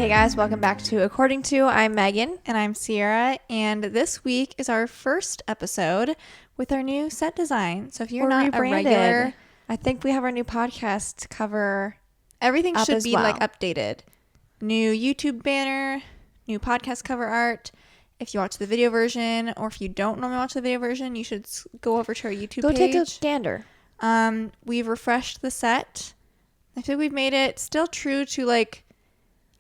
Hey guys, welcome back to According To. I'm Megan. And I'm Ciera, and this week is our first episode with our new set design. So if you're not rebranded. a regular, I think we have our new podcast cover. everything up should as be well. like updated. New YouTube banner, new podcast cover art. If you watch the video version, or if you don't normally watch the video version, you should go over to our YouTube page. Go take a gander. We've refreshed the set. I feel we've made it still true to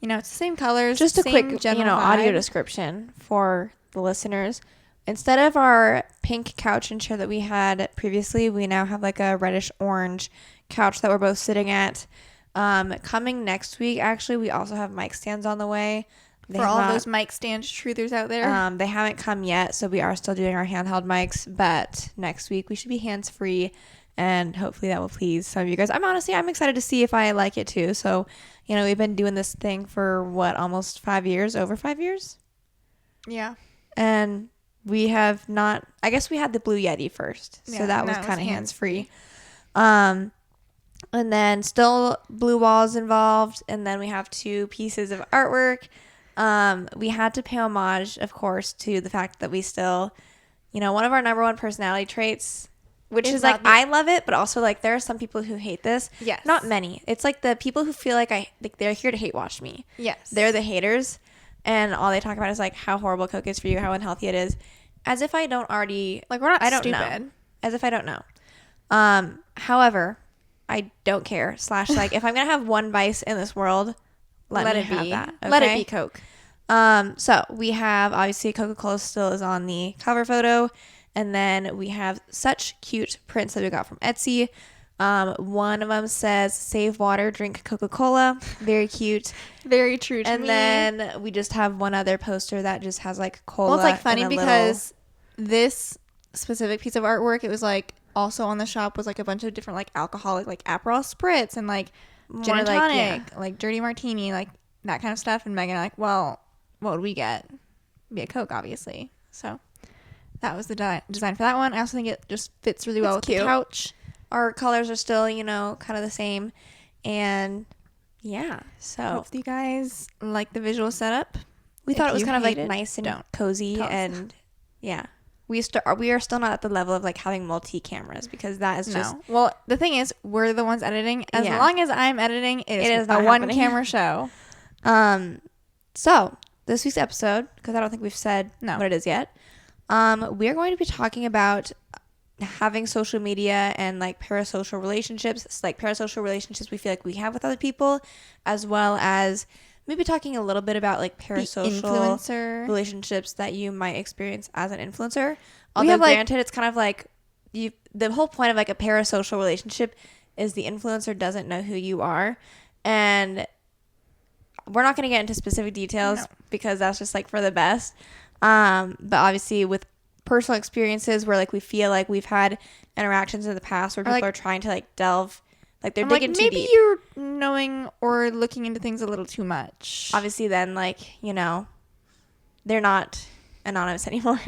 it's the same colors. Just a same quick, general audio vibe. description for the listeners. Instead of our pink couch and chair that we had previously, we now have like a reddish orange couch that we're both sitting at. Coming next week, actually, we also have mic stands on the way. For all those mic stand truthers out there. They haven't come yet, so we are still doing our handheld mics, but next week we should be hands-free, and hopefully that will please some of you guys. I'm excited to see if I like it too. So, we've been doing this thing for almost 5 years, over 5 years? Yeah. And we have not, I guess we had the Blue Yeti first, so that was kind of hands-free. And then still blue walls involved, and then we have 2 pieces of artwork. We had to pay homage, of course, to the fact that we still, one of our number one personality traits, which is I love it, but also there are some people who hate this. Yes. Not many. It's the people who feel like they're here to hate watch me. Yes. They're the haters, and all they talk about is how horrible Coke is for you, how unhealthy it is, as if I don't already we're not I don't stupid. know. As if I don't know. However, I don't care. / if I'm gonna have one vice in this world, let me it have be. that. Okay? Let it be Coke. So we have obviously Coca-Cola still is on the cover photo, and then we have such cute prints that we got from Etsy. One of them says "Save water, drink Coca-Cola." Very cute. Very true to and me. then we just have one other poster that just has cola. Well, it's funny because this specific piece of artwork, it was also on the shop was a bunch of different alcoholic Aperol spritz and gin and tonic, dirty martini, that kind of stuff. And Megan well, what would we get? Be a Coke, obviously. So that was the design for that one. I also think it just fits really well with the couch. Our colors are still, kind of the same. And yeah, so hopefully you guys like the visual setup. We thought it was kind of nice and cozy, and yeah. We are still not at the level of having multi cameras, because that is just well, the thing is, we're the ones editing. As long as I'm editing, it is not a one camera show. So this week's episode, because I don't think we've said what it is yet, we're going to be talking about having social media and parasocial relationships. It's parasocial relationships we feel we have with other people, as well as maybe talking a little bit about parasocial influencer relationships that you might experience as an influencer. Although granted, it's kind of the whole point of a parasocial relationship is the influencer doesn't know who you are, and we're not going to get into specific details because that's just for the best. But obviously with personal experiences where we feel we've had interactions in the past where people are trying to delve, they're digging too deep. Maybe you're knowing or looking into things a little too much. Obviously then they're not anonymous anymore.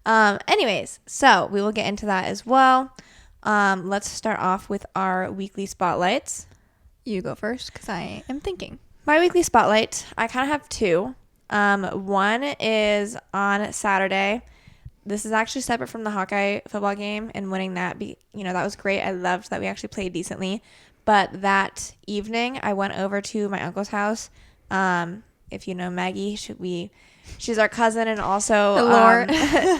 Anyways, so we will get into that as well. Let's start off with our weekly spotlights. You go first because I am thinking. My weekly spotlight, I kind of have 2. One is on Saturday. This is actually separate from the Hawkeye football game and winning that. That was great. I loved that we actually played decently. But that evening, I went over to my uncle's house. If you know Maggie, she's our cousin and also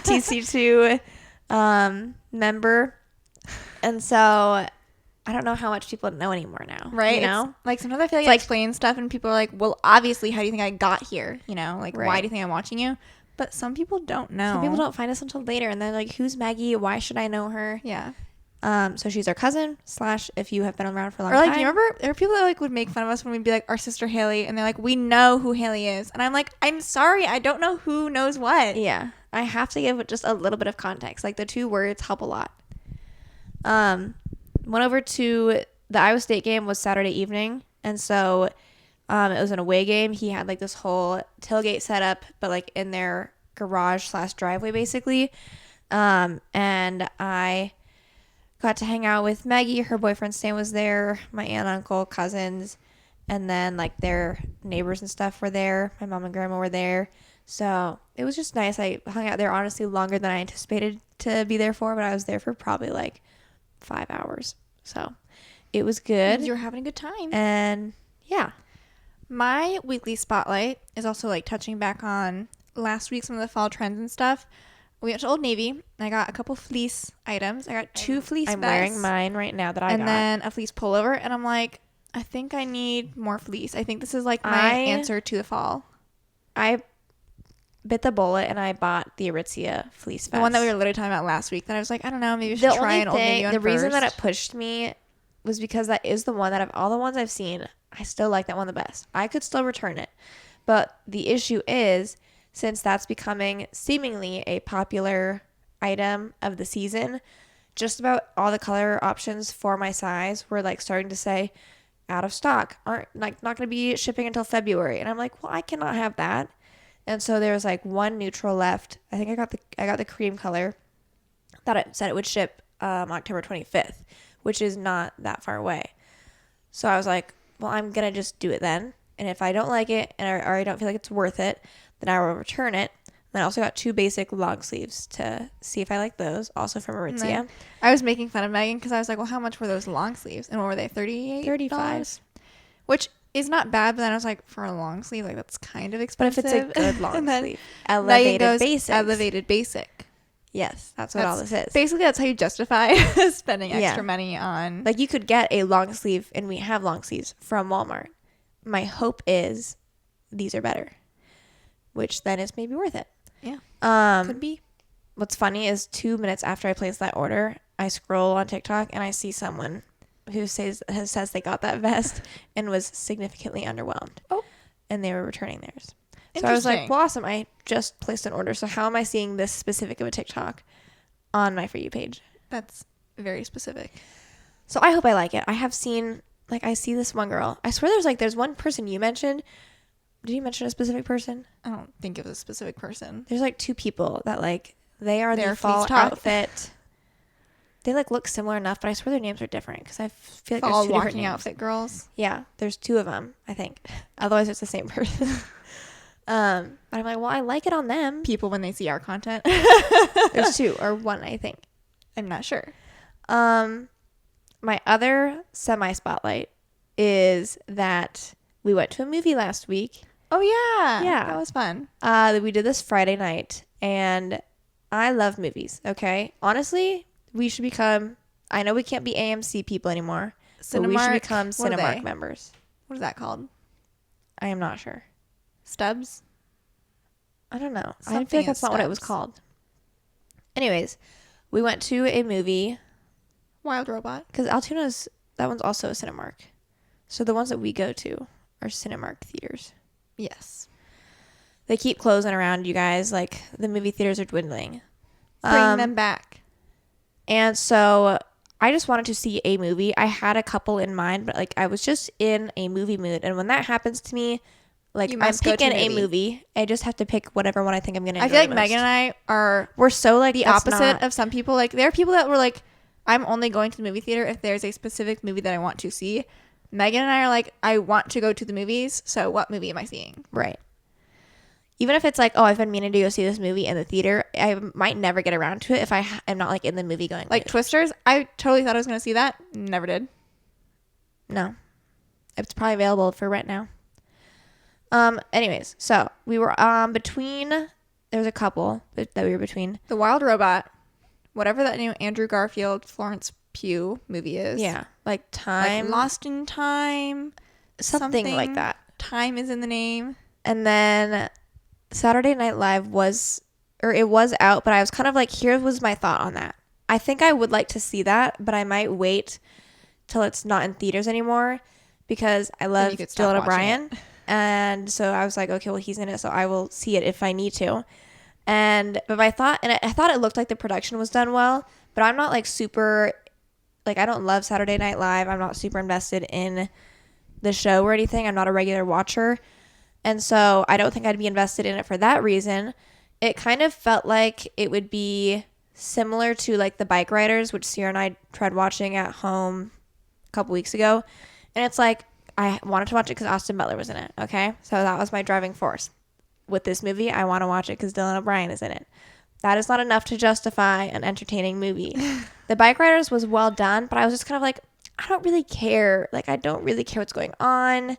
TC2 member. And so I don't know how much people know anymore now. Right. Sometimes I feel I explain stuff and people are well, obviously, how do you think I got here? Why do you think I'm watching you? But some people don't know. Some people don't find us until later, and they're who's Maggie? Why should I know her? Yeah. So she's our cousin / if you have been around for a long time. Do you remember there were people that would make fun of us when we'd be our sister Haley, and they're we know who Haley is, and I'm I'm sorry, I don't know who knows what. Yeah, I have to give just a little bit of context. The 2 words help a lot. Went over to the Iowa State game was Saturday evening, and so it was an away game. He had this whole tailgate set up, but in their garage / driveway basically. And I got to hang out with Maggie. Her boyfriend Stan was there, my aunt, uncle, cousins, And then like their neighbors and stuff were there. My mom and grandma were there. So it was just nice. I hung out there honestly longer than I anticipated to be there for, but I was there for probably like 5 hours. So it was good. You were having a good time. And yeah. My weekly spotlight is also like touching back on last week, some of the fall trends and stuff. We went to Old Navy and I got a couple fleece items. I got 2 fleece I'm vests. wearing mine right now that I got. And then a fleece pullover. And I'm like, I think I need more fleece. I think this is like my answer to the fall. I bit the bullet and I bought the Aritzia fleece vest. The one that we were literally talking about last week. That I was like, I don't know, maybe we should try an Old Navy one The reason first. that it pushed me was because that is the one that of all the ones I've seen, I still like that one the best. I could still return it. But the issue is, since that's becoming seemingly a popular item of the season, just about all the color options for my size were like starting to say out of stock, aren't like not going to be shipping until February. And I'm like, well, I cannot have that. And so there was like one neutral left. I think I got the cream color that it said it would ship October 25th, which is not that far away. So I was like, well, I'm going to just do it then. And if I don't like it or I don't feel like it's worth it, then I will return it. And I also got 2 basic long sleeves to see if I like those, also from Aritzia. I was making fun of Megan because I was like, well, how much were those long sleeves? And what were they, $38? $35. Which is not bad, but then I was like, for a long sleeve, like that's kind of expensive. But if it's a good long sleeve. Elevated basic. Yes, that's what all this is. Basically, that's how you justify spending extra money on. Like you could get a long sleeve, and we have long sleeves from Walmart. My hope is these are better, which then is maybe worth it. Yeah. Could be. What's funny is 2 minutes after I placed that order, I scroll on TikTok and I see someone who says they got that vest and was significantly underwhelmed. Oh. And they were returning theirs. So I was like, well, awesome. I just placed an order. So how am I seeing this specific of a TikTok on my For You page? That's very specific. So I hope I like it. I have seen, like, I see this one girl. I swear there's one person you mentioned. Did you mention a specific person? I don't think it was a specific person. There's like 2 people that like, they are the fall outfit. They like look similar enough, but I swear their names are different because I feel like there's 2 different walking names. outfit girls. Yeah, there's 2 of them, I think. Otherwise, it's the same person. But I'm like, well, I like it on them. People when they see our content. There's 2 or 1, I think. I'm not sure. My other semi-spotlight is that we went to a movie last week. Oh, yeah. Yeah. That was fun. We did this Friday night, and I love movies, okay? Honestly, we should become, I know we can't be AMC people anymore, but we should become Cinemark members. What is that called? I am not sure. Stubs? I don't know. I feel like that's not what it was called. Anyways, we went to a movie. Wild Robot. Because Altoona's, that one's also a Cinemark. So the ones that we go to are Cinemark theaters. Yes. They keep closing around, you guys. Like, the movie theaters are dwindling. Bring them back. And so I just wanted to see a movie. I had a couple in mind, but like I was just in a movie mood. And when that happens to me, like I'm picking a movie. I just have to pick whatever one I think I'm going to enjoy. I feel like Megan and I we're so like the opposite of some people. Like there are people that were like, I'm only going to the movie theater if there's a specific movie that I want to see. Megan and I are like, I want to go to the movies. So what movie am I seeing? Right. Even if it's like, oh, I've been meaning to go see this movie in the theater, I might never get around to it if I am not like in the movie going. Like Twisters, I totally thought I was going to see that. Never did. No. It's probably available for rent now. Anyways, so we were between, there was a couple that we were between. The Wild Robot, whatever that new Andrew Garfield, Florence Pugh movie is. Yeah. Like Time. Like Lost in Time. Something like that. Time is in the name. And then Saturday Night Live was out, but I was kind of like, here was my thought on that. I think I would like to see that, but I might wait till it's not in theaters anymore because I love Dylan O'Brien. And so I was like, okay, well, he's in it, so I will see it if I need to. But I thought it looked like the production was done well, but I'm not like super, like I don't love Saturday Night Live. I'm not super invested in the show or anything. I'm not a regular watcher. And so I don't think I'd be invested in it for that reason. It kind of felt like it would be similar to like the Bike Riders, which Ciera and I tried watching at home a couple weeks ago. And it's like I wanted to watch it because Austin Butler was in it. Okay. So that was my driving force. With this movie, I want to watch it because Dylan O'Brien is in it. That is not enough to justify an entertaining movie. The Bike Riders was well done, but I was just kind of like, I don't really care. Like, I don't really care what's going on.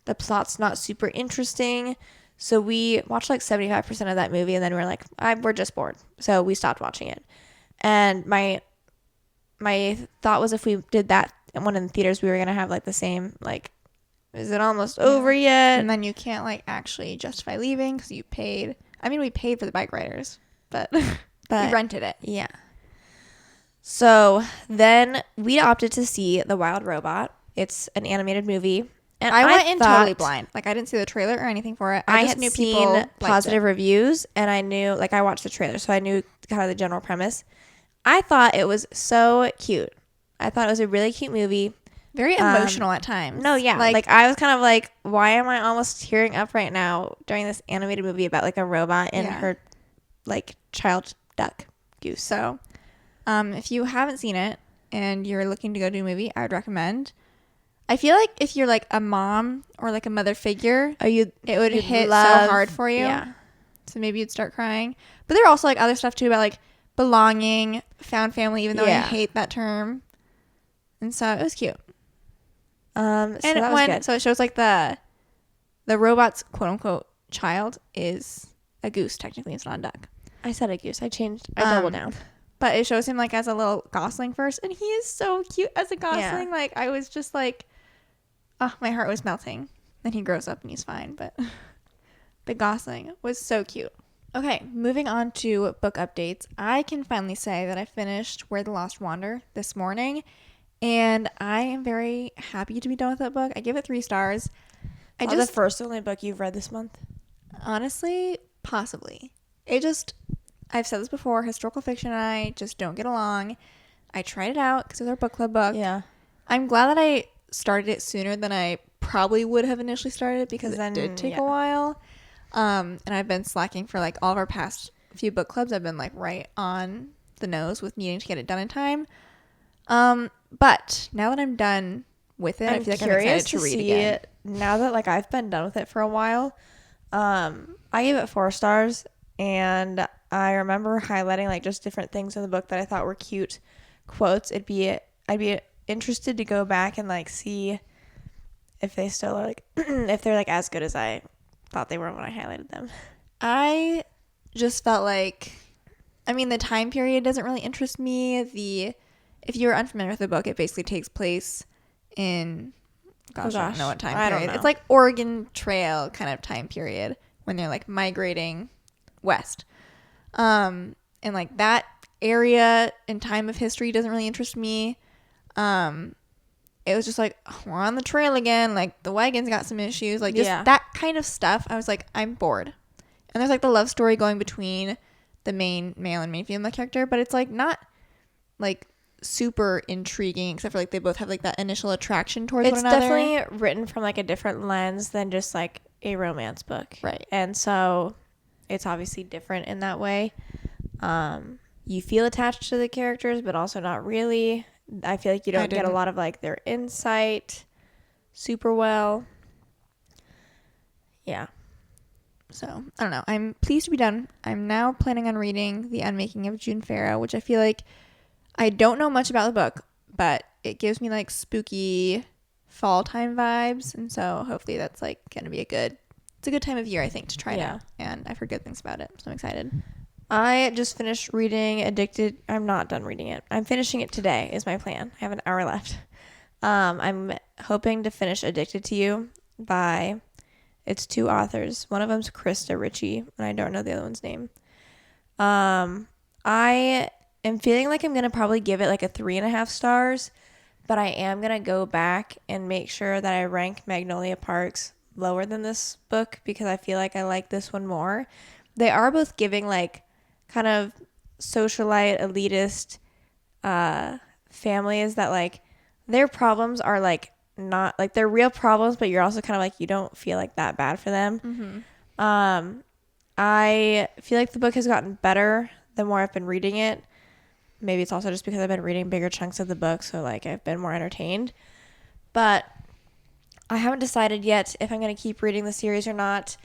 The plot's not super interesting. So we watched like 75% of that movie, and then we're like, we're just bored. So we stopped watching it. And my thought was if we did that one in the theaters, we were going to have like the same, like, is it almost over yet? And then you can't like actually justify leaving because you paid. I mean, we paid for the Bike Riders, but we rented it. Yeah. So then we opted to see The Wild Robot. It's an animated movie. And I went in totally blind. Like, I didn't see the trailer or anything for it. I just had knew seen people positive reviews, and I knew, like, I watched the trailer, so I knew kind of the general premise. I thought it was so cute. I thought it was a really cute movie. Very emotional at times. No, yeah. Like, I was kind of like, why am I almost tearing up right now during this animated movie about, like, a robot and her, like, child duck goose? So, if you haven't seen it and you're looking to go do a movie, I would recommend. I feel like if you're like a mom or like a mother figure, it would hit so hard for you. Yeah. So maybe you'd start crying. But there are also like other stuff too about like belonging, found family, even though I hate that term. And so it was cute. So that was good. So it shows like the robot's quote unquote child is a goose. Technically, it's not a duck. I said a goose. I doubled down. But it shows him like as a little gosling first, and he is so cute as a gosling. Like, I was just like, oh, my heart was melting. Then he grows up and he's fine, but the gosling was so cute. Okay, moving on to book updates. I can finally say that I finished Where the Lost Wander this morning, and I am very happy to be done with that book. I give it 3 stars. The first only book you've read this month? Honestly, possibly. I've said this before, historical fiction and I just don't get along. I tried it out because it's our book club book. Yeah. I'm glad that I started it sooner than I probably would have initially started it because it did take a while. And I've been slacking for like all of our past few book clubs. I've been like right on the nose with needing to get it done in time. But now that I'm done with it, I feel like I'm excited to read again. Now that like I've been done with it for a while, I gave it 4 stars, and I remember highlighting like just different things in the book that I thought were cute quotes. I'd be interested to go back and like see if they still are like if they're like as good as I thought they were when I highlighted them. I just felt like, I mean, the time period doesn't really interest me. If you're unfamiliar with the book, it basically takes place in I don't know what time period. I don't know. It's like Oregon Trail kind of time period when they're like migrating west. And like that area and time of history doesn't really interest me. It was just like, oh, we're on the trail again. Like the wagon's got some issues. Like just that kind of stuff. I was like, I'm bored. And there's like the love story going between the main male and main female character, but it's like not like super intriguing except for like they both have like that initial attraction towards one another. It's definitely written from like a different lens than just like a romance book. Right. And so it's obviously different in that way. You feel attached to the characters, but also not really. I feel like you don't get a lot of like their insight super well. Yeah. So, I don't know. I'm pleased to be done. I'm now planning on reading The Unmaking of June Farrow, which I feel like I don't know much about the book, but it gives me like spooky fall time vibes. And so hopefully that's like going to be it's a good time of year, I think, to try it out. And I've heard good things about it. So I'm excited. I just finished reading Addicted. I'm not done reading it. I'm finishing it today is my plan. I have an hour left. I'm hoping to finish Addicted to You by, it's 2 authors. One of them's Krista Ritchie, and I don't know the other one's name. I am feeling like I'm going to probably give it like a 3.5 stars, but I am going to go back and make sure that I rank Magnolia Parks lower than this book because I feel like I like this one more. They are both giving like kind of socialite, elitist families that like their problems are like not like they're real problems, but you're also kind of like you don't feel like that bad for them. Mm-hmm. I feel like the book has gotten better the more I've been reading it. Maybe it's also just because I've been reading bigger chunks of the book, so like I've been more entertained. But I haven't decided yet if I'm going to keep reading the series or not.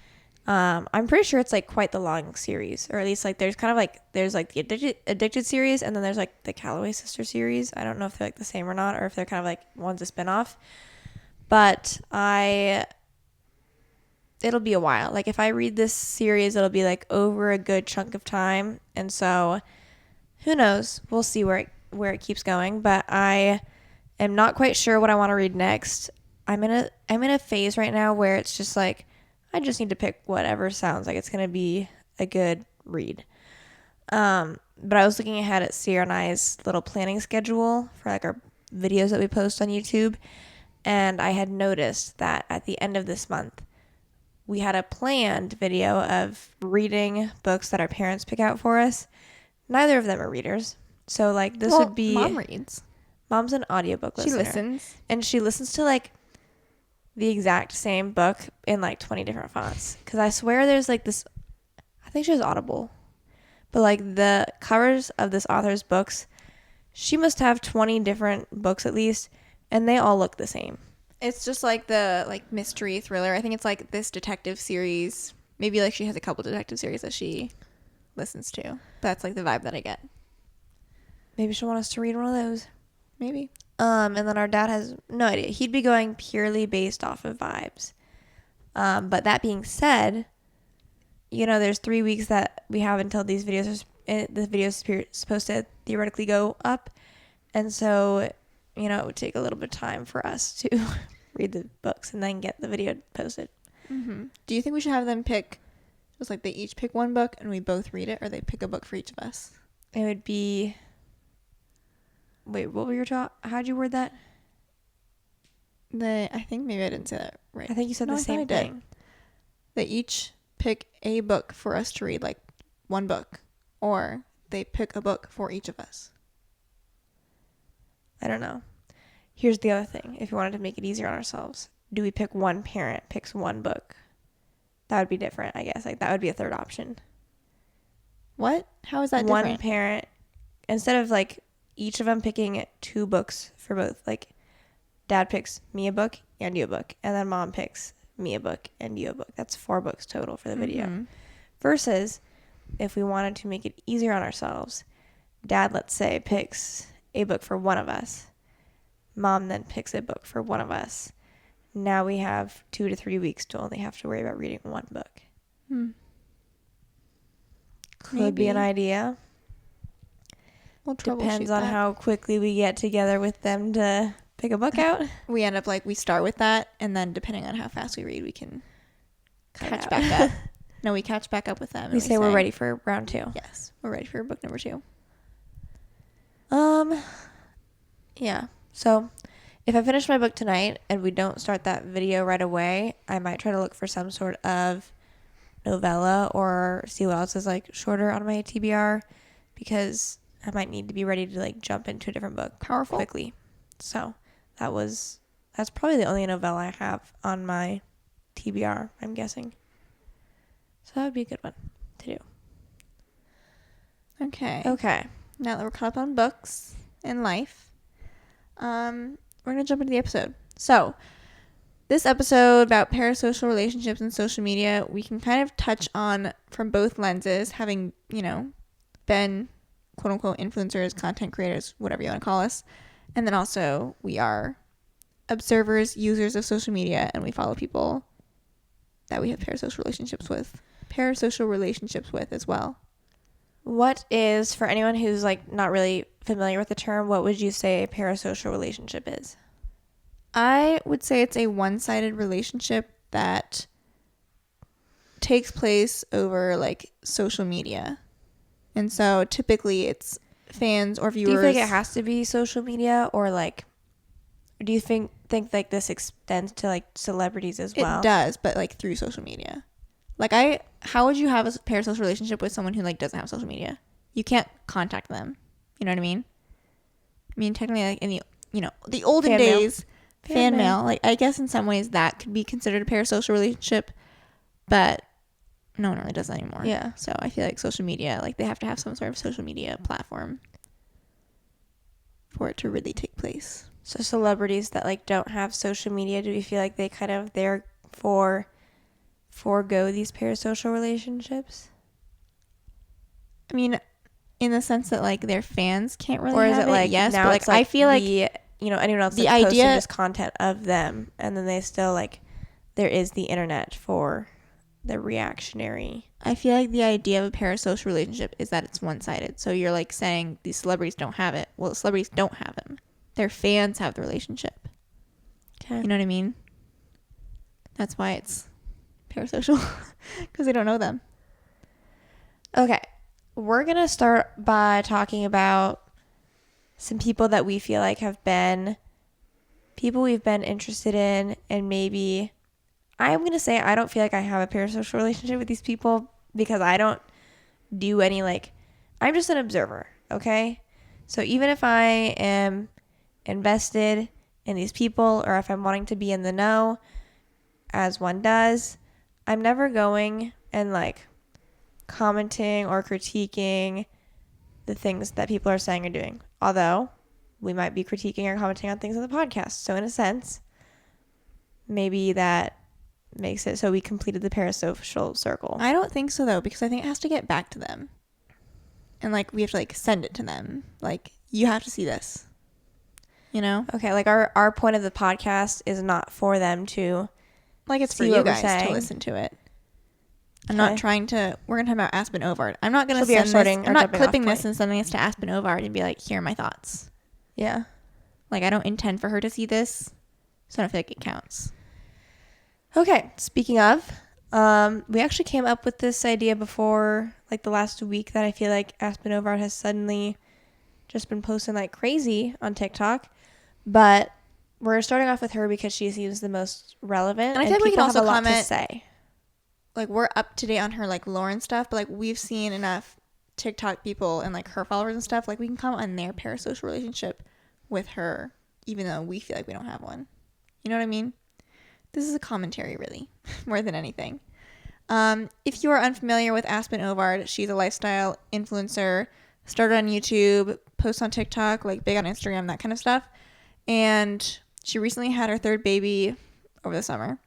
I'm pretty sure it's like quite the long series, or at least like there's kind of like there's like the addicted series, and then there's like the Calloway sister series. I don't know if they're like the same or not, or if they're kind of like one's a spinoff. But it'll be a while. Like if I read this series, it'll be like over a good chunk of time, and so who knows? We'll see where it keeps going. But I am not quite sure what I want to read next. I'm in a phase right now where it's just like I just need to pick whatever sounds like it's gonna be a good read. But I was looking ahead at Ciera and I's little planning schedule for like our videos that we post on YouTube, and I had noticed that at the end of this month we had a planned video of reading books that our parents pick out for us. Neither of them are readers, so like this would be Mom reads. Mom's an audiobook listener. She listens, and she listens to like the exact same book in like 20 different fonts, because I swear there's like this, I think she has Audible, but like the covers of this author's books, she must have 20 different books at least, and they all look the same. It's just like the like mystery thriller. I think it's like this detective series. Maybe like she has a couple detective series that she listens to. That's like the vibe that I get. Maybe she'll want us to read one of those. Maybe. And then our dad has no idea. He'd be going purely based off of vibes. But that being said, you know, there's 3 weeks that we have until these videos the video is supposed to theoretically go up. And so, you know, it would take a little bit of time for us to read the books and then get the video posted. Mm-hmm. Do you think we should have them pick, just like they each pick one book and we both read it, or they pick a book for each of us? It would be... Wait, what were your how'd you word that? I think maybe I didn't say that right. I think you said the same thing. They each pick a book for us to read, like one book, or they pick a book for each of us. I don't know. Here's the other thing. If you wanted to make it easier on ourselves, do we pick one parent picks one book? That would be different, I guess. Like that would be a third option. What? How is that different? One parent, instead of like each of them picking 2 books for both, like dad picks me a book and you a book, and then mom picks me a book and you a book. That's 4 books total for the video. Mm-hmm. Versus if we wanted to make it easier on ourselves, dad, let's say, picks a book for one of us, mom then picks a book for one of us. Now we have 2 to 3 weeks to only have to worry about reading one book. Could be an idea. We'll depends on how quickly we get together with them to pick a book out. We end up like we start with that, and then depending on how fast we read, we can catch back up. No, we catch back up with them. We say we're ready for round 2. Yes, we're ready for book number 2. Yeah. So if I finish my book tonight and we don't start that video right away, I might try to look for some sort of novella or see what else is like shorter on my TBR, because I might need to be ready to like jump into a different book quickly. So that's probably the only novella I have on my TBR, I'm guessing. So that would be a good one to do. Okay. Now that we're caught up on books and life, we're going to jump into the episode. So this episode about parasocial relationships and social media, we can kind of touch on from both lenses, having, you know, been quote unquote influencers, content creators, whatever you want to call us. And then also we are observers, users of social media, and we follow people that we have parasocial relationships with as well. What is, for anyone who's like not really familiar with the term, what would you say a parasocial relationship is? I would say it's a one-sided relationship that takes place over like social media. And so typically it's fans or viewers. Do you think it has to be social media, or like, do you think like this extends to like celebrities as well? It does, but like through social media. Like how would you have a parasocial relationship with someone who like doesn't have social media? You can't contact them. You know what I mean? I mean, technically, like in the, you know, the olden days, fan mail, like I guess in some ways that could be considered a parasocial relationship, but no one really does that anymore. Yeah. So I feel like social media, like they have to have some sort of social media platform for it to really take place. So celebrities that like don't have social media, do we feel like they kind of forego these parasocial relationships? I mean, in the sense that like their fans can't really or is have it like yes, now but like, I feel like anyone else the that's posting idea just content of them, and then they still like there is the internet for the reactionary. I feel like the idea of a parasocial relationship is that it's one-sided. So you're like saying these celebrities don't have it. Well, celebrities don't have them. Their fans have the relationship. Okay. You know what I mean? That's why it's parasocial, because they don't know them. Okay. We're going to start by talking about some people that we feel like have been people we've been interested in, and maybe I'm going to say I don't feel like I have a parasocial relationship with these people because I don't do any I'm just an observer, okay? So even if I am invested in these people, or if I'm wanting to be in the know, as one does, I'm never going and commenting or critiquing the things that people are saying or doing. Although we might be critiquing or commenting on things on the podcast. So in a sense, maybe that makes it so we completed the parasocial circle. I don't think so though, because I think it has to get back to them. And we have to send it to them. You have to see this. You know? Okay, our point of the podcast is not for them to it's for you guys to listen to it. I'm not trying to. We're gonna talk about Aspen Ovard. I'm not gonna send this. I'm not clipping this and sending this to Aspen Ovard and be like, "Here are my thoughts." Yeah. I don't intend for her to see this, so I don't feel like it counts. Okay. Speaking of, we actually came up with this idea before, the last week, that I feel like Aspen Ovard has suddenly just been posting like crazy on TikTok, but we're starting off with her because she seems the most relevant, and I think we can also comment. To say. We're up to date on her Lauren stuff, but we've seen enough TikTok people and her followers and stuff, we can comment on their parasocial relationship with her, even though we feel like we don't have one. You know what I mean? This is a commentary, really, more than anything. If you are unfamiliar with Aspen Ovard, she's a lifestyle influencer, started on YouTube, posts on TikTok, big on Instagram, that kind of stuff. And she recently had her third baby over the summer.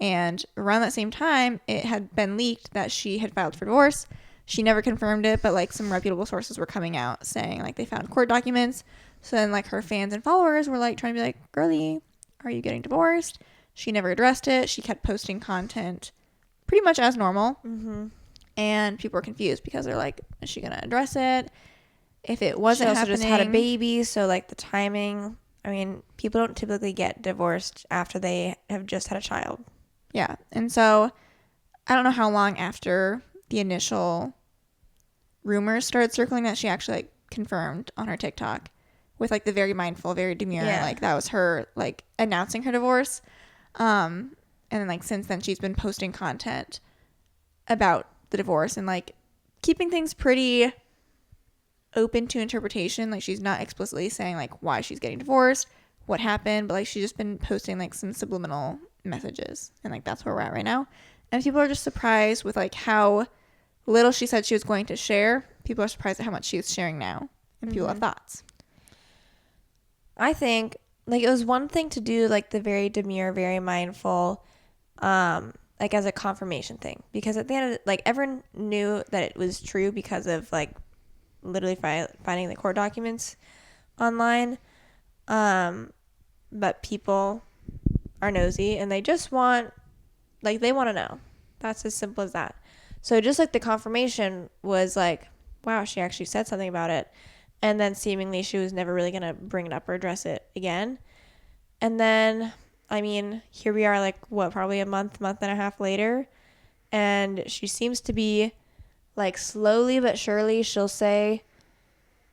And around that same time, it had been leaked that she had filed for divorce. She never confirmed it, but some reputable sources were coming out saying they found court documents. So then her fans and followers were trying to be like, girlie, are you getting divorced? She never addressed it. She kept posting content pretty much as normal. Mm-hmm. And people were confused because they're like, is she going to address it? If it wasn't happening. She also just had a baby, so the timing. I mean, people don't typically get divorced after they have just had a child. Yeah. And so I don't know how long after the initial rumors started circling that she actually confirmed on her TikTok with the very mindful, very demure, that was her announcing her divorce. And then since then she's been posting content about the divorce and keeping things pretty open to interpretation. She's not explicitly saying why she's getting divorced, what happened, but she's just been posting some subliminal messages, and that's where we're at right now. And people are just surprised with how little she said she was going to share. People are surprised at how much she's sharing now, and people have thoughts. I think it was one thing to do the very demure, very mindful, as a confirmation thing, because at the end of everyone knew that it was true because of literally finding the court documents online, but people are nosy and they just want they want to know. That's as simple as that. So just the confirmation was wow, she actually said something about it, and then seemingly she was never really gonna bring it up or address it again. And then I mean, here we are probably a month and a half later, and she seems to be slowly but surely she'll say,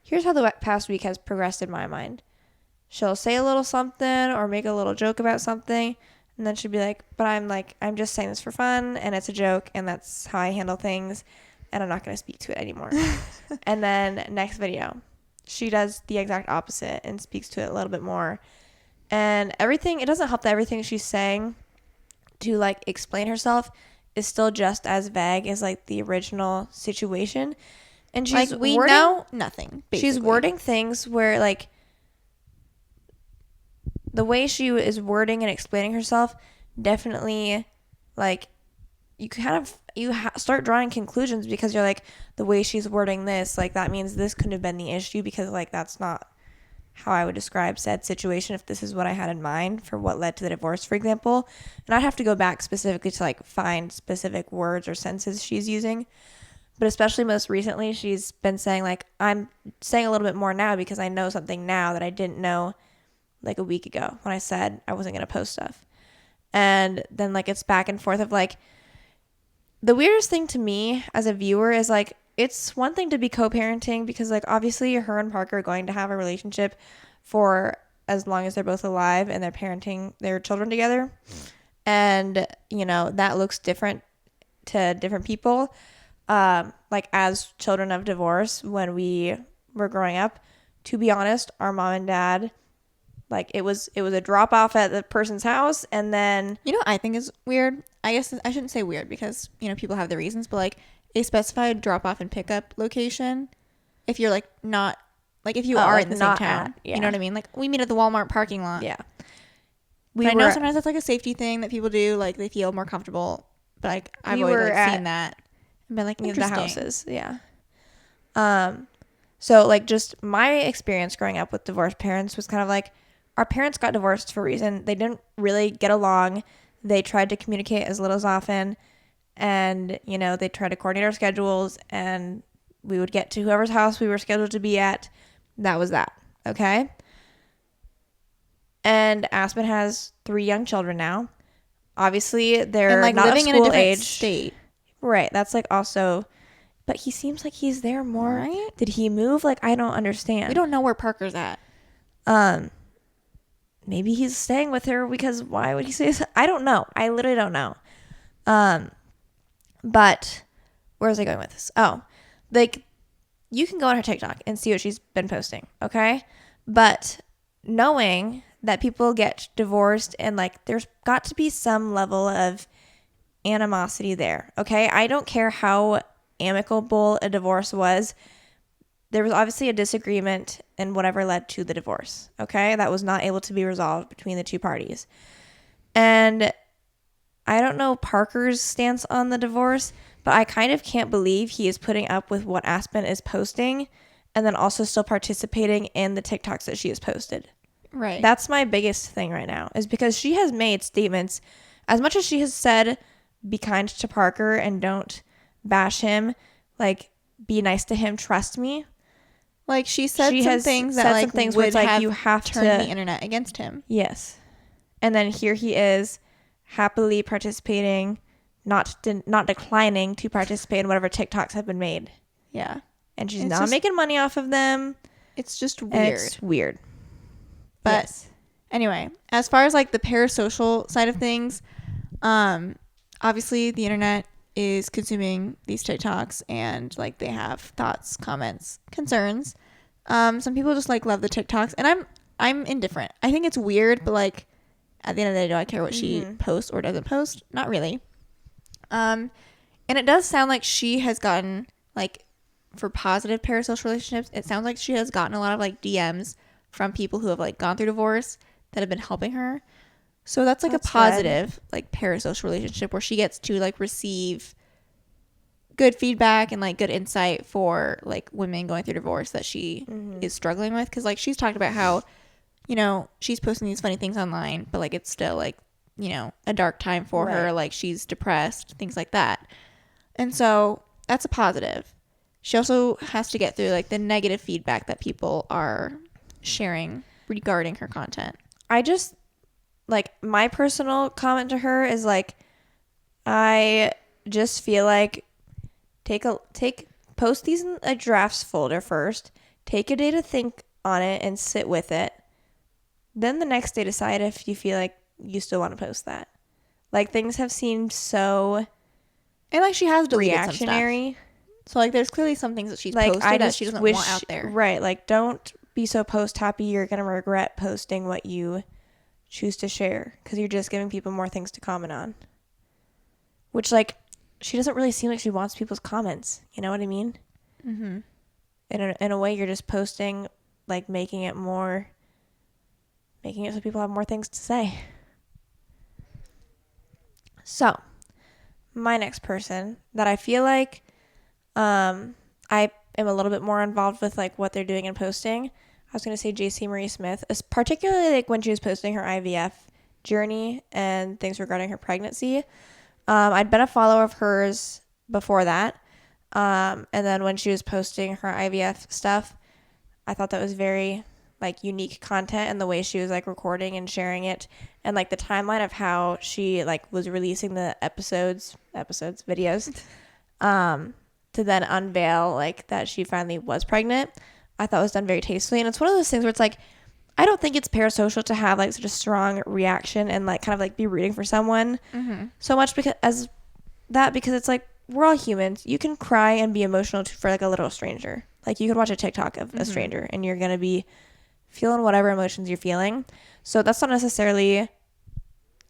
here's how the past week has progressed in my mind. She'll say a little something or make a little joke about something, and then she'll be like, but I'm just saying this for fun, and it's a joke, and that's how I handle things, and I'm not going to speak to it anymore. And then next video, she does the exact opposite and speaks to it a little bit more. And it doesn't help that everything she's saying to explain herself is still just as vague as the original situation. And she's we know nothing, basically. She's wording things where the way she is wording and explaining herself definitely, like, you kind of start drawing conclusions because you're like, the way she's wording this, like, that means this couldn't have been the issue, because like that's not how I would describe said situation if this is what I had in mind for what led to the divorce, for example. And I'd have to go back specifically to like find specific words or sentences she's using. But especially most recently, she's been saying like, I'm saying a little bit more now because I know something now that I didn't know like a week ago when I said I wasn't going to post stuff. And then like it's back and forth of like, the weirdest thing to me as a viewer is like, it's one thing to be co-parenting because like obviously her and Parker are going to have a relationship for as long as they're both alive and they're parenting their children together. And, you know, that looks different to different people. Like as children of divorce, when we were growing up, to be honest, our mom and dad, like it was a drop off at the person's house, and then, you know, I think is weird. I guess I shouldn't say weird because, you know, people have their reasons, but like a specified drop off and pickup location, if you're like not like if you are like in the same town, you know what I mean? Like we meet at the Walmart parking lot. Yeah. I know sometimes that's like a safety thing that people do, like they feel more comfortable. But like I've always like, seen that and been like, interesting. The houses, yeah. So like just my experience growing up with divorced parents was kind of like, our parents got divorced for a reason. They didn't really get along. They tried to communicate as little as often, and you know, they tried to coordinate our schedules, and we would get to whoever's house we were scheduled to be at. That was that. Okay. And Aspen has 3 young children now. Obviously, they're and like not living of school in a different age. state. Right. That's like also, but he seems like he's there more. Right? Did he move? Like, I don't understand. We don't know where Parker's at. Maybe he's staying with her because why would he say this? I don't know. I literally don't know. But where was I going with this? Oh, like you can go on her TikTok and see what she's been posting. Okay. But knowing that people get divorced and like there's got to be some level of animosity there. Okay. I don't care how amicable a divorce was. There was obviously a disagreement and whatever led to the divorce. Okay. That was not able to be resolved between the two parties. And I don't know Parker's stance on the divorce, but I kind of can't believe he is putting up with what Aspen is posting and then also still participating in the TikToks that she has posted. Right. That's my biggest thing right now, is because she has made statements, as much as she has said, be kind to Parker and don't bash him, like be nice to him, trust me. Like she said some things that like things would where it's like have you have turned to the internet against him. Yes. And then here he is happily participating, not declining to participate in whatever TikToks have been made. Yeah. And she's not making money off of them. It's just weird. It's weird. But anyway, as far as like the parasocial side of things, obviously the internet is consuming these TikToks and like they have thoughts, comments, concerns. Some people just like love the TikToks, and I'm indifferent. I think it's weird, but like at the end of the day, do I care what she posts or doesn't post? Not really. And it does sound like she has gotten like, for positive parasocial relationships, it sounds like she has gotten a lot of like DMs from people who have like gone through divorce that have been helping her. So that's like a positive like parasocial relationship where she gets to like receive good feedback and like good insight for like women going through divorce that she is struggling with. Cause like she's talked about how, you know, she's posting these funny things online, but like it's still like, you know, a dark time for her. Like she's depressed, things like that. And so that's a positive. She also has to get through like the negative feedback that people are sharing regarding her content. I just like my personal comment to her is like, I just feel like post these in a drafts folder first, take a day to think on it and sit with it. Then the next day decide if you feel like you still want to post that. Like things have seemed so, and like she has deleted reactionary. Some stuff. So like there's clearly some things that she's like, posted that she doesn't want out there. Right. Like don't be so post happy you're going to regret posting what you choose to share, because you're just giving people more things to comment on. Which like she doesn't really seem like she wants people's comments. You know what I mean? Mm-hmm. In a way, you're just posting, like making it more making it so people have more things to say. So, my next person that I feel like I am a little bit more involved with like what they're doing and posting. I was going to say JC Marie Smith, particularly like when she was posting her IVF journey and things regarding her pregnancy. I'd been a follower of hers before that. And then when she was posting her IVF stuff, I thought that was very like unique content, and the way she was like recording and sharing it, and like the timeline of how she like was releasing the videos, to then unveil like that she finally was pregnant. I thought was done very tastefully. And it's one of those things where it's like, I don't think it's parasocial to have like such a strong reaction and like kind of like be rooting for someone so much because it's like, we're all humans. You can cry and be emotional for like a little stranger. Like you could watch a TikTok of a stranger and you're going to be feeling whatever emotions you're feeling. So that's not necessarily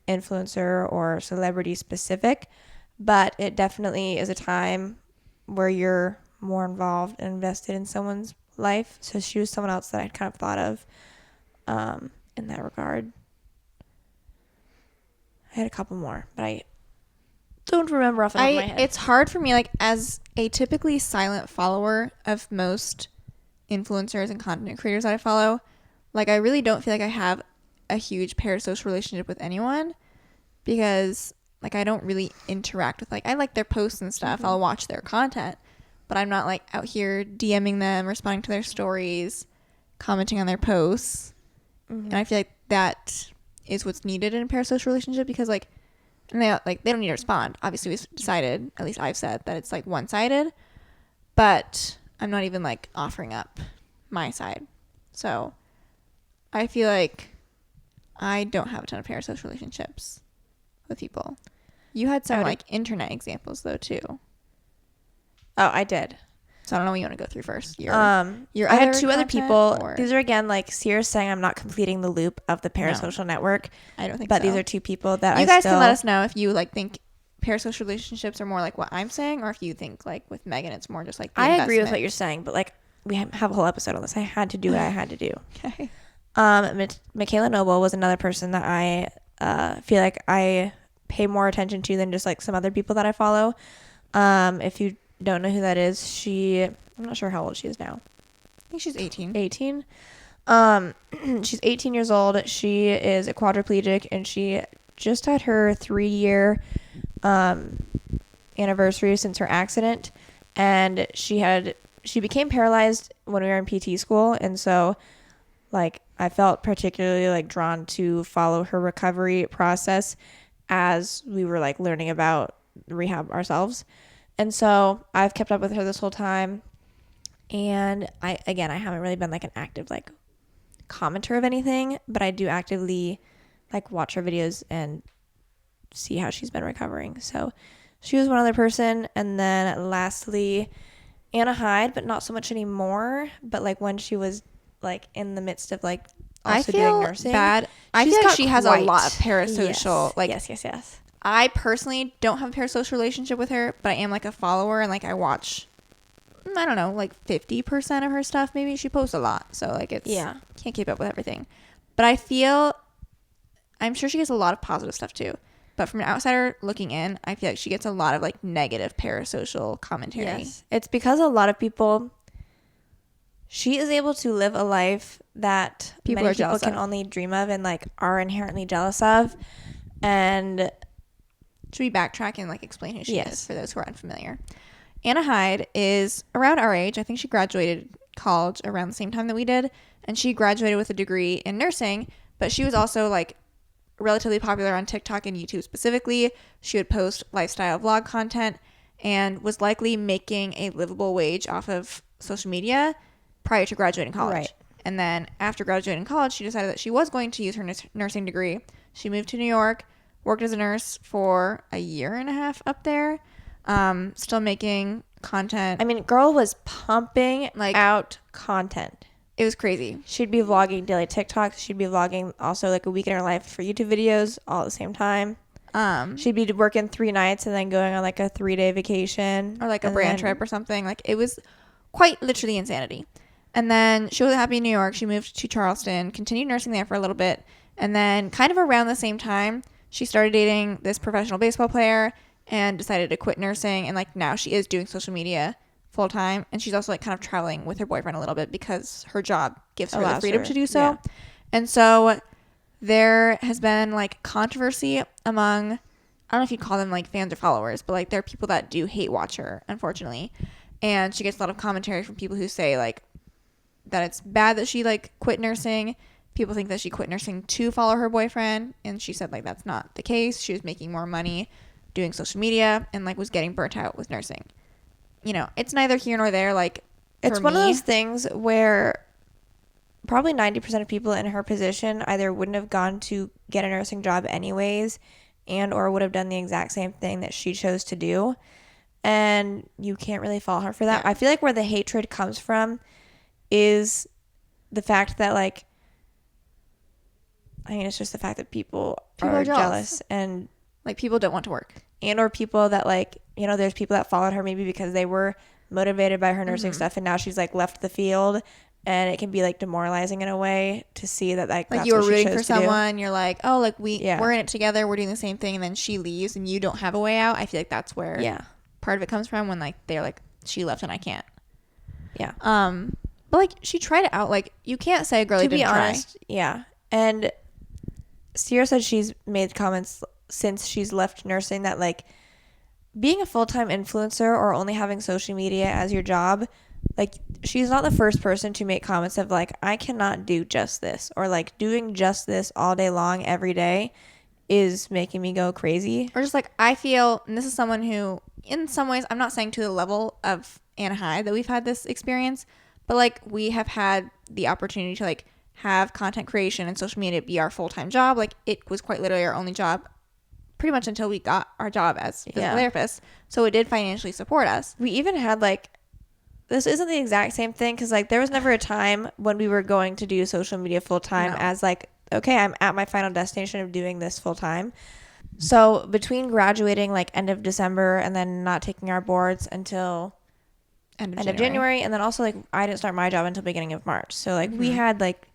influencer or celebrity specific, but it definitely is a time where you're more involved and invested in someone's life. So she was someone else that I'd kind of thought of in that regard. I had a couple more, but I don't remember off the top of my head. It's hard for me, like, as a typically silent follower of most influencers and content creators that I follow, like, I really don't feel like I have a huge parasocial relationship with anyone because, like, I don't really interact with, like, I like their posts and stuff. I'll watch their content, but I'm not, like, out here DMing them, responding to their stories, commenting on their posts. And I feel like that is what's needed in a parasocial relationship because, like, and they don't need to respond. Obviously, we've decided, at least I've said, that it's like one-sided, but I'm not even like offering up my side. So I feel like I don't have a ton of parasocial relationships with people. You had some like internet examples though too. Oh, I did. So I don't know what you want to go through first. I had two other people. Or? These are again like Ciera saying I'm not completing the loop of the parasocial network. I don't think so. But these are two people that you guys can let us know if you like think parasocial relationships are more like what I'm saying, or if you think like with Megan it's more just like the I agree with what you're saying, but like we have a whole episode on this. I had to do what I had to do. Okay. Michaela Noble was another person that I feel like I pay more attention to than just like some other people that I follow. If you don't know who that is, I'm not sure how old she is now. I think she's 18. 18. She's 18 years old. She is a quadriplegic and she just had her 3-year anniversary since her accident, and she became paralyzed when we were in PT school, and so like I felt particularly like drawn to follow her recovery process as we were like learning about rehab ourselves. And so I've kept up with her this whole time. And I haven't really been like an active like commenter of anything, but I do actively like watch her videos and see how she's been recovering. So she was one other person. And then lastly, Anna Hyde, but not so much anymore. But like when she was like in the midst of like also doing nursing. Bad. I feel like she has a lot of parasocial. Yes. Yes. I personally don't have a parasocial relationship with her, but I am like a follower and like I watch, I don't know, like 50% of her stuff. Maybe she posts a lot. So like can't keep up with everything. But I'm sure she gets a lot of positive stuff too. But from an outsider looking in, I feel like she gets a lot of like negative parasocial commentary. Yes. It's because a lot of people, she is able to live a life that many people can only dream of and like are inherently jealous of. And should we backtrack and like explain who she is for those who are unfamiliar? Anna Hyde is around our age. I think she graduated college around the same time that we did, and she graduated with a degree in nursing, but she was also like relatively popular on TikTok and YouTube specifically. She would post lifestyle vlog content and was likely making a livable wage off of social media prior to graduating college. Right. And then after graduating college, she decided that she was going to use her nursing degree. She moved to New York, worked as a nurse for a year and a half up there, still making content. I mean, girl was pumping like out content. It was crazy. She'd be vlogging daily TikToks. She'd be vlogging also like a week in her life for YouTube videos all at the same time. She'd be working 3 nights and then going on like a 3-day vacation. Or like a brand trip or something. Like it was quite literally insanity. And then she wasn't happy in New York. She moved to Charleston, continued nursing there for a little bit. And then kind of around the same time, she started dating this professional baseball player and decided to quit nursing. And like now she is doing social media full time. And she's also like kind of traveling with her boyfriend a little bit because her job gives her the freedom to do so. Yeah. And so there has been like controversy among, I don't know if you'd call them like fans or followers, but like there are people that do hate watch her, unfortunately. And she gets a lot of commentary from people who say like that it's bad that she like quit nursing. People think that she quit nursing to follow her boyfriend, and she said like that's not the case. She was making more money doing social media and like was getting burnt out with nursing. You know, it's neither here nor there. Like it's one of those things where probably 90% of people in her position either wouldn't have gone to get a nursing job anyways and or would have done the exact same thing that she chose to do, and you can't really fault her for that. I feel like where the hatred comes from is the fact that like I mean, it's just the fact that people are jealous and like people don't want to work, and or people that like, you know, there's people that followed her maybe because they were motivated by her nursing stuff, and now she's like left the field, and it can be like demoralizing in a way to see that like you were rooting for someone, you're like, oh, like we're in it together, we're doing the same thing, and then she leaves and you don't have a way out. I feel like that's where part of it comes from, when like they're like, she left and I can't. But like she tried it out. Like you can't say a girl didn't try. And Ciera said she's made comments since she's left nursing that like being a full-time influencer or only having social media as your job, like she's not the first person to make comments of like, I cannot do just this, or like doing just this all day long every day is making me go crazy. Or just like I feel, and this is someone who in some ways, I'm not saying to the level of Anna Hyde that we've had this experience, but like we have had the opportunity to like have content creation and social media be our full-time job. Like it was quite literally our only job pretty much until we got our job as physical therapists. So it did financially support us. We even had like, this isn't the exact same thing because like there was never a time when we were going to do social media full-time as like, okay, I'm at my final destination of doing this full-time. So between graduating like end of December and then not taking our boards until end of January, and then also like I didn't start my job until beginning of March. So like we had like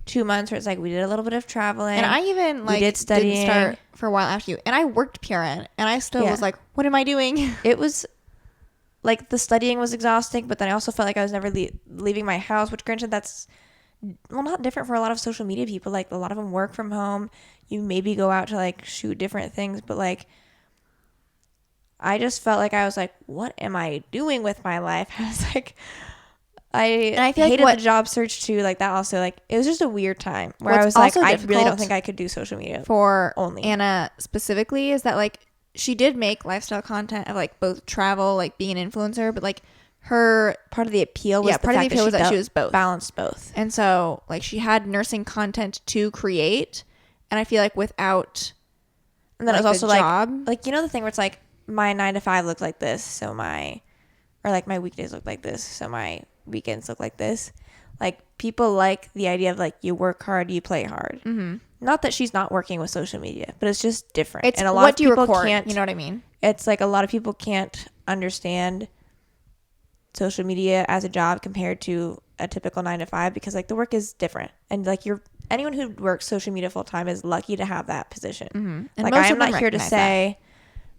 2 months where it's like we did a little bit of traveling, and I even like didn't start for a while after you, and I worked PRN, and I still was like, what am I doing? It was like the studying was exhausting, but then I also felt like I was never leaving my house, which granted that's not different for a lot of social media people. Like a lot of them work from home. You maybe go out to like shoot different things, but like I just felt like I was like, what am I doing with my life? I was like, I feel hated like the job search too. Like that also, like it was just a weird time where I was like, I really don't think I could do social media for only Anna specifically. Is that like she did make lifestyle content of like both travel, like being an influencer, but like her part of the appeal was that she was both, balanced both, and so like she had nursing content to create, and I feel like without, and then like, it was also like you know the thing where it's like my 9 to 5 looked like this, so my weekdays look like this, so my weekends look like this. Like people like the idea of like you work hard, you play hard. Not that she's not working with social media, but it's just different. It's, and a lot of people can't, you know what I mean? It's like a lot of people can't understand social media as a job compared to a typical 9 to 5 because like the work is different, and like anyone who works social media full time is lucky to have that position. And like I'm not here to say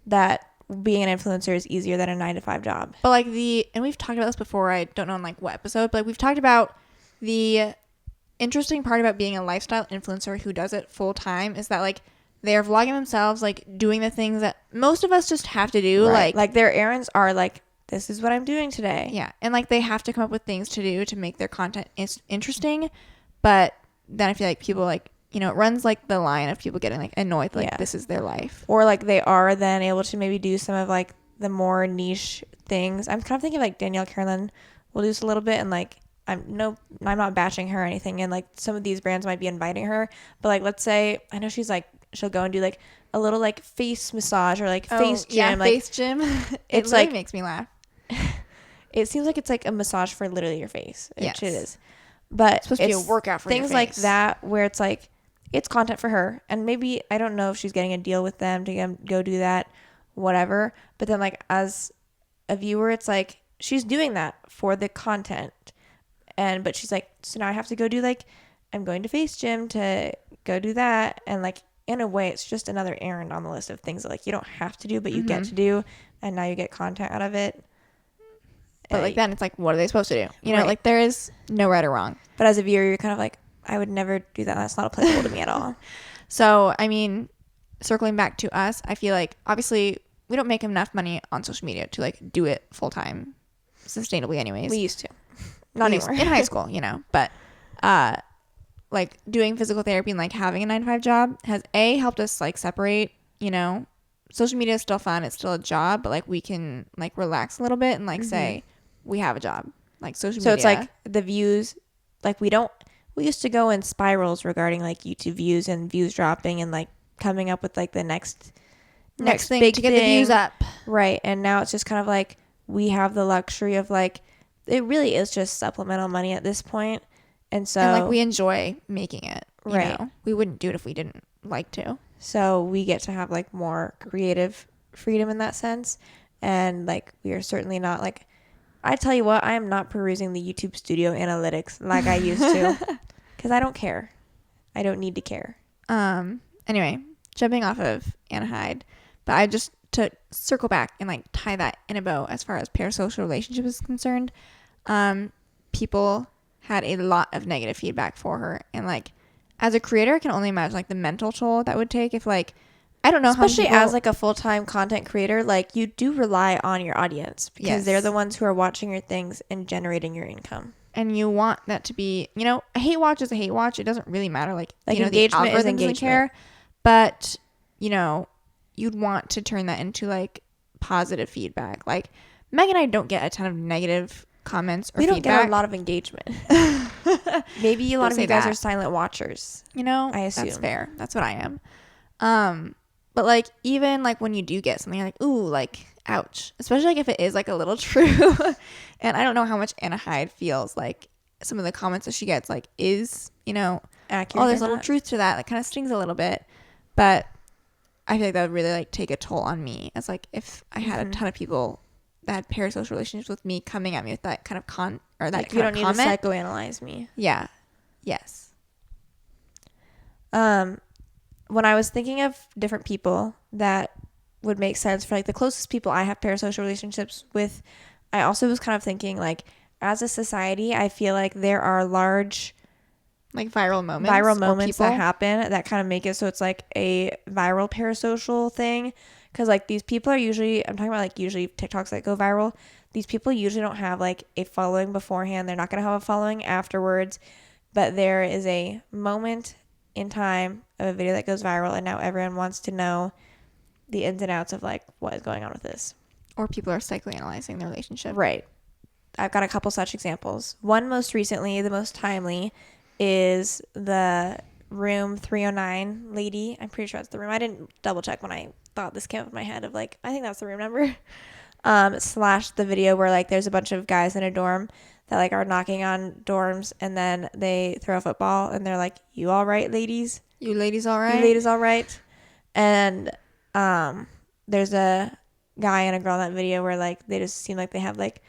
that being an influencer is easier than a 9 to 5 job. But like and we've talked about this before, I don't know in like what episode, but like we've talked about the interesting part about being a lifestyle influencer who does it full time is that like they're vlogging themselves, like doing the things that most of us just have to do. Right. Like their errands are like, this is what I'm doing today. Yeah. And like they have to come up with things to do to make their content interesting. But then I feel like people like, you know, it runs like the line of people getting like annoyed, like this is their life. Or like they are then able to maybe do some of like the more niche things. I'm kind of thinking like Danielle Carolyn will do this a little bit, and like I'm not bashing her or anything, and like some of these brands might be inviting her, but like let's say I know she's like she'll go and do like a little like face massage or like face gym. Yeah, like, face gym. It's really like makes me laugh. It seems like it's like a massage for literally your face, which it is. But it's supposed to be a workout for things your face. like that where it's like it's content for her, and maybe I don't know if she's getting a deal with them to go do that, whatever. But then like as a viewer, it's like she's doing that for the content, but she's like, so now I have to go do like, I'm going to Face Gym to go do that. And like, in a way, it's just another errand on the list of things that like you don't have to do, but you get to do. And now you get content out of it. But like then it's like, what are they supposed to do? You know, like there is no right or wrong. But as a viewer, you're kind of like, I would never do that. That's not applicable to me at all. So, I mean, circling back to us, I feel like obviously we don't make enough money on social media to like do it full time sustainably anyways. We used to. Not anymore. In high school, you know. But like doing physical therapy and like having a 9-to-5 job has helped us like separate, you know. Social media is still fun. It's still a job, but like we can like relax a little bit and like say we have a job. Like social media. So it's like the views, like we used to go in spirals regarding like YouTube views and views dropping and like coming up with like the next thing big to get the views up. Right. And now it's just kind of like we have the luxury of like, it really is just supplemental money at this point. And so like we enjoy making it. You know? We wouldn't do it if we didn't like to. So we get to have like more creative freedom in that sense. And like we are certainly not like, I tell you what, I am not perusing the YouTube studio analytics like I used to. Because I don't care. I don't need to care. Anyway, jumping off of Anna Hyde, but I just to circle back and like tie that in a bow as far as parasocial relationships is concerned. People had a lot of negative feedback for her, and like as a creator, I can only imagine like the mental toll that would take if like I don't know, especially as like a full-time content creator, like you do rely on your audience because they're the ones who are watching your things and generating your income. And you want that to be, you know, a hate watch is a hate watch. It doesn't really matter. Like you know, engagement the is engagement. Doesn't care, but you know, you'd want to turn that into like positive feedback. Like Meg and I don't get a ton of negative comments or feedback. We don't get a lot of engagement. Maybe a lot of you guys are silent watchers. You know, I assume that's fair. That's what I am. But like even like when you do get something, you're like, ooh, like ouch. Especially like if it is like a little true. And I don't know how much Anna Hyde feels like some of the comments that she gets like is, you know, accurate. Oh, there's a little truth to that. That kind of stings a little bit. But I feel like that would really like take a toll on me as like if I had a ton of people that had parasocial relationships with me coming at me with that kind of or that like kind of comment. You don't need to psychoanalyze me. Yeah. Yes. When I was thinking of different people that would make sense for like the closest people I have parasocial relationships with, I also was kind of thinking like as a society, I feel like there are large like viral moments that happen that kind of make it so it's like a viral parasocial thing. Because like these people are usually, I'm talking about like usually TikToks that go viral. These people usually don't have like a following beforehand. They're not going to have a following afterwards. But there is a moment in time of a video that goes viral and now everyone wants to know the ins and outs of like what is going on with this. Or people are psychoanalyzing their relationship. Right. I've got a couple such examples. One most recently, the most timely, is the room 309 lady. I'm pretty sure that's the room. I didn't double check when I thought this came up in my head of like, I think that's the room number. Slash the video where like there's a bunch of guys in a dorm that like are knocking on dorms and then they throw a football and they're like, you all right, ladies? You ladies all right? You ladies all right? And there's a guy and a girl in that video where like they just seem like they have like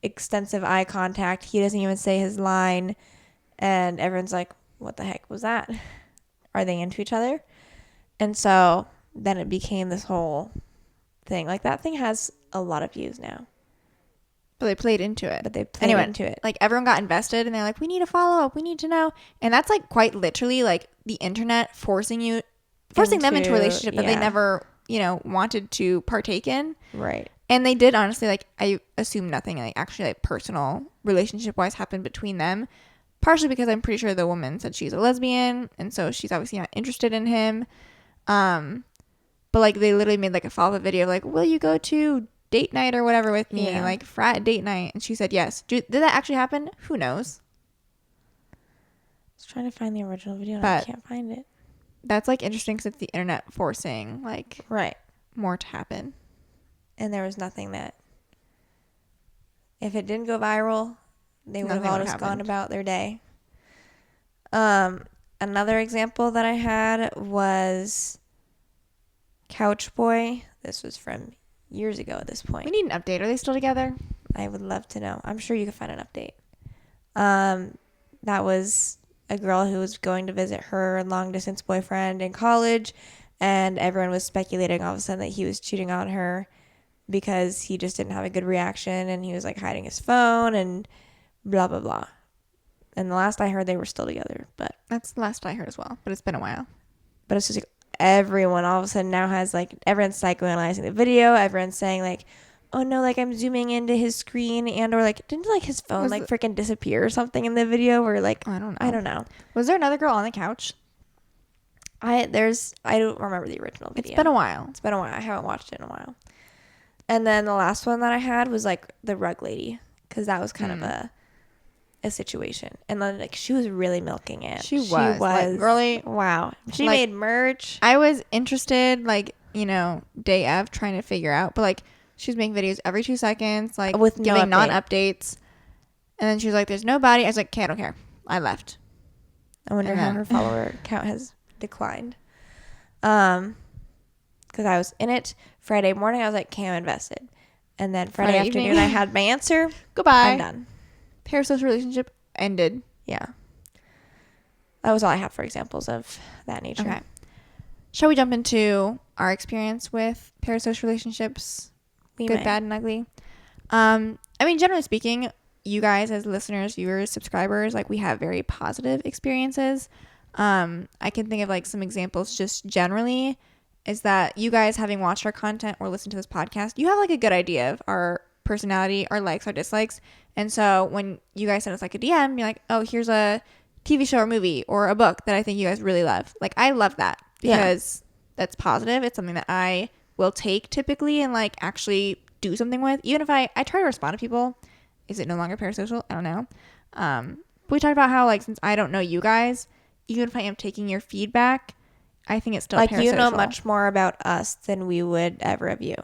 extensive eye contact. He doesn't even say his line and everyone's like, what the heck was that? Are they into each other? And so then it became this whole thing. Like that thing has a lot of views now. But they played into it. Like everyone got invested and they're like, we need a follow up. We need to know. And that's like quite literally like the internet forcing them into a relationship that they never, you know, wanted to partake in. Right. And they did honestly, like I assume nothing like actually like personal relationship wise happened between them. Partially because I'm pretty sure the woman said she's a lesbian and so she's obviously not interested in him. But like they literally made like a follow-up video of like, will you go to date night or whatever with me? Like frat date night. And she said yes. Did that actually happen? Who knows? I was trying to find the original video and I can't find it. That's like interesting because it's the internet forcing like more to happen. And there was nothing that if it didn't go viral, they would have all just gone about their day. Another example that I had was Couch Boy. This was from years ago at this point. We need an update. Are they still together? I would love to know. I'm sure you can find an update. That was a girl who was going to visit her long distance boyfriend in college, and everyone was speculating all of a sudden that he was cheating on her because he just didn't have a good reaction, and he was like hiding his phone and blah blah blah. And the last I heard, they were still together. But that's the last I heard as well. But it's been a while. But it's just like everyone all of a sudden now has like, everyone's psychoanalyzing the video. Everyone's saying like, oh no, like I'm zooming into his screen, and or like didn't like his phone like freaking disappear or something in the video, or like I don't know. Was there another girl on the couch? I don't remember the original video. It's been a while. I haven't watched it in a while. And then the last one that I had was like the rug lady, because that was kind of a situation. And then like she was really milking it. She was like, girly. Wow. She like, made merch. I was interested, like, you know, day of trying to figure out, but like she was making videos every 2 seconds, like with giving non-updates. And then she was like, there's nobody. I was like, okay, I don't care. I left. I wonder how her follower count has declined. Because I was in it Friday morning. I was like, okay, I'm invested. And then Friday afternoon, I had my answer. Goodbye. I'm done. Parasocial relationship ended. Yeah. That was all I have for examples of that nature. Okay. Shall we jump into our experience with parasocial relationships? Good, bad, and ugly. I mean, generally speaking, you guys as listeners, viewers, subscribers, like we have very positive experiences. I can think of like some examples just generally is that you guys having watched our content or listened to this podcast, you have like a good idea of our personality, our likes, our dislikes. And so when you guys send us like a DM, you're like, oh, here's a TV show or movie or a book that I think you guys really love. Like I love that because that's positive. It's something that I will take typically and like actually do something with. Even if I try to respond to people, is it no longer parasocial? I don't know. But we talked about how like since I don't know you guys, even if I am taking your feedback, I think it's still like parasocial. You know much more about us than we would ever of you.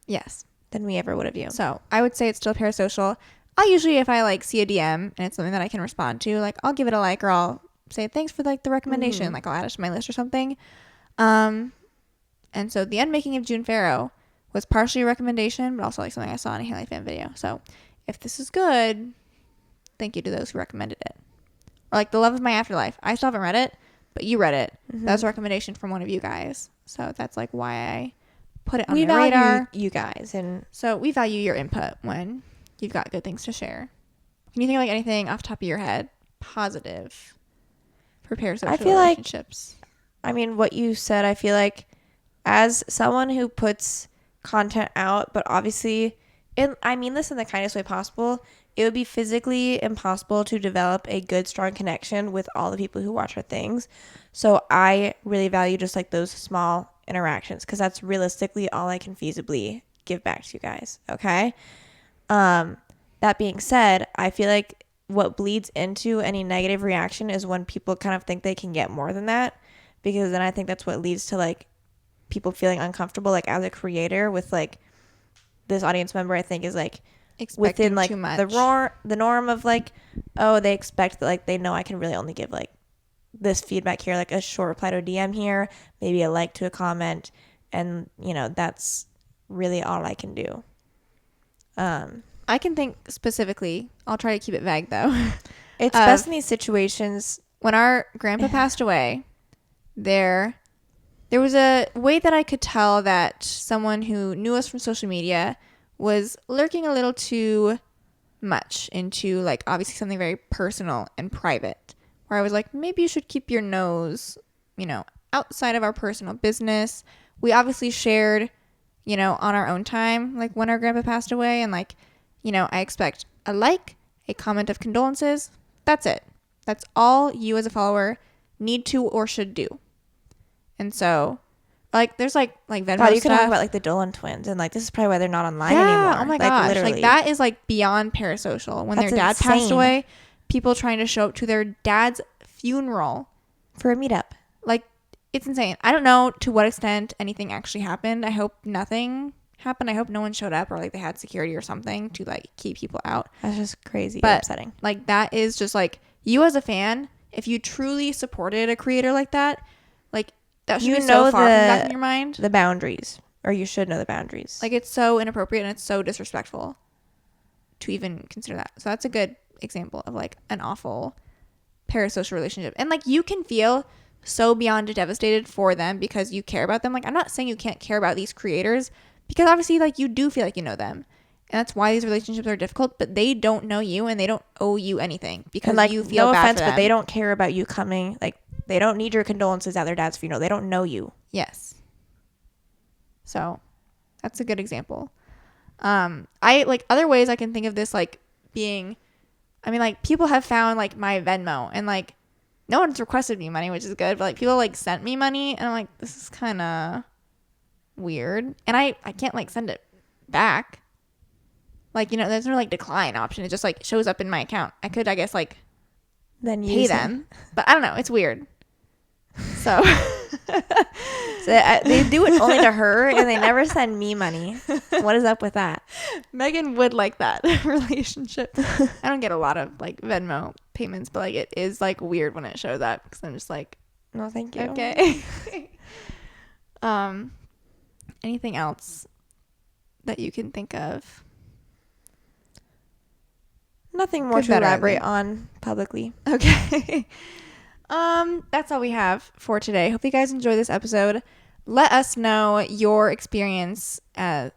Yes. Than we ever would of you. So I would say it's still parasocial. I usually, if I like see a DM and it's something that I can respond to, like I'll give it a like or I'll say thanks for like the recommendation. Like I'll add it to my list or something. And so the unmaking of June Farrow was partially a recommendation, but also like something I saw in a Haley fan video. So if this is good, thank you to those who recommended it. Or like The Love of My Afterlife. I still haven't read it, but you read it. That was a recommendation from one of you guys. So that's like why I put it on the radar. We value you guys. And so we value your input when you've got good things to share. Can you think of like anything off the top of your head positive for parasocial relationships? Like, I mean, what you said, I feel like as someone who puts content out, but obviously, I mean this in the kindest way possible, it would be physically impossible to develop a good, strong connection with all the people who watch our things. So I really value just like those small interactions because that's realistically all I can feasibly give back to you guys. Okay. That being said, I feel like what bleeds into any negative reaction is when people kind of think they can get more than that, because then I think that's what leads to like people feeling uncomfortable, like as a creator with like this audience member, I think is like expecting within like too much. the norm of like, oh, they expect that like they know I can really only give like this feedback here, like a short reply to a DM here, maybe a like to a comment, and you know that's really all I can do. I can think specifically. I'll try to keep it vague though. It's best in these situations. When our grandpa passed away, there was a way that I could tell that someone who knew us from social media was lurking a little too much into like obviously something very personal and private, where I was like, maybe you should keep your nose, you know, outside of our personal business. We obviously shared, you know, on our own time, like when our grandpa passed away, and like, you know, I expect a like, a comment of condolences. That's it. That's all you as a follower need to or should do. And so, like, there's like Venmo God, you stuff. can talk about like the Dolan twins, and like this is probably why they're not online anymore. Oh my like, gosh, literally. like that is like beyond parasocial. When That's their dad insane. passed away, people trying to show up to their dad's funeral for a meetup. Like, it's insane. I don't know to what extent anything actually happened. I hope nothing happened. I hope no one showed up, or like they had security or something to like keep people out. That's just crazy, but upsetting. Like that is just like, you as a fan, if you truly supported a creator like that, like that should be so far from back in your mind. The boundaries, or you should know the boundaries. Like it's so inappropriate and it's so disrespectful to even consider that. So that's a good example of like an awful parasocial relationship. And like you can feel so beyond devastated for them because you care about them. Like I'm not saying you can't care about these creators, because obviously like you do feel like you know them. And that's why these relationships are difficult, but they don't know you and they don't owe you anything because like, you feel bad for them. But they don't care about you coming. Like they don't need your condolences at their dad's funeral. They don't know you. Yes. So that's a good example. I like other ways I can think of this like being, I mean like people have found like my Venmo and like no one's requested me money, which is good, but like people like sent me money and I'm like, this is kind of weird. And I can't like send it back. Like, you know, there's no like decline option. It just like shows up in my account. I could, I guess, like then pay them, but I don't know. It's weird. So, they do it only to her and they never send me money. What is up with that? Megan would like that relationship. I don't get a lot of like Venmo payments, but like it is like weird when it shows up because I'm just like, no, thank you. Okay. Anything else that you can think of? Nothing more to elaborate on publicly. Okay. That's all we have for today. Hope you guys enjoy this episode. Let us know your experience as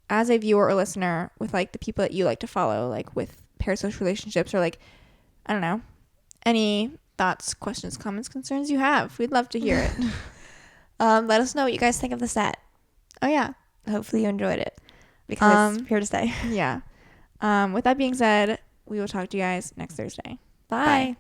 a viewer or listener with like the people that you like to follow, like with parasocial relationships, or like, I don't know, any thoughts, questions, comments, concerns you have. We'd love to hear it. Let us know what you guys think of the set. Oh yeah. Hopefully you enjoyed it because it's here to stay. Yeah. With that being said, we will talk to you guys next Thursday. Bye.